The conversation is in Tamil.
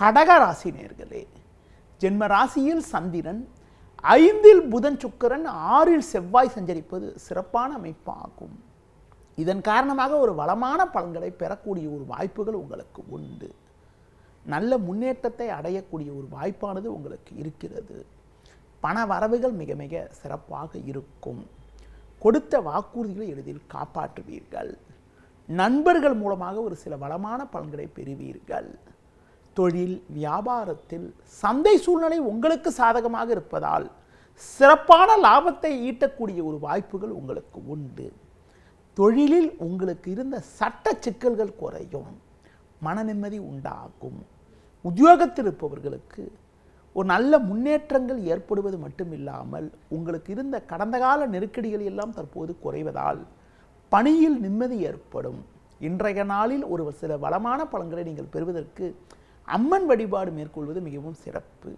கடக ராசி நேயர்களே, ஜென்ம ராசியில் சந்திரன், 5இல் புதன் சுக்கிரன், 6இல் செவ்வாய் சஞ்சரிப்பது சிறப்பான அமைப்பாகும். இதன் காரணமாக ஒரு வளமான பலன்களை பெறக்கூடிய ஒரு வாய்ப்புகள் உங்களுக்கு உண்டு. நல்ல முன்னேற்றத்தை அடையக்கூடிய ஒரு வாய்ப்பானது உங்களுக்கு இருக்கிறது. பண வரவுகள் மிக மிக சிறப்பாக இருக்கும். கொடுத்த வாக்குறுதிகளை எளிதில் காப்பாற்றுவீர்கள். நண்பர்கள் மூலமாக ஒரு சில வளமான பலன்களை பெறுவீர்கள். தொழில் வியாபாரத்தில் சந்தை சூழ்நிலை உங்களுக்கு சாதகமாக இருப்பதால் சிறப்பான லாபத்தை ஈட்டக்கூடிய ஒரு வாய்ப்புகள் உங்களுக்கு உண்டு. தொழிலில் உங்களுக்கு இருந்த சட்ட சிக்கல்கள் குறையும். மன நிம்மதி உண்டாகும். உத்தியோகத்தில் இருப்பவர்களுக்கு ஒரு நல்ல முன்னேற்றங்கள் ஏற்படுவது மட்டுமில்லாமல் உங்களுக்கு இருந்த கடந்த கால நெருக்கடிகள் எல்லாம் தற்போது குறைவதால் பணியில் நிம்மதி ஏற்படும். இன்றைய நாளில் ஒரு சில வளமான பலன்களை நீங்கள் பெறுவதற்கு அம்மன் வழிபாடு மேற்கொள்வது மிகவும் சிறப்பு.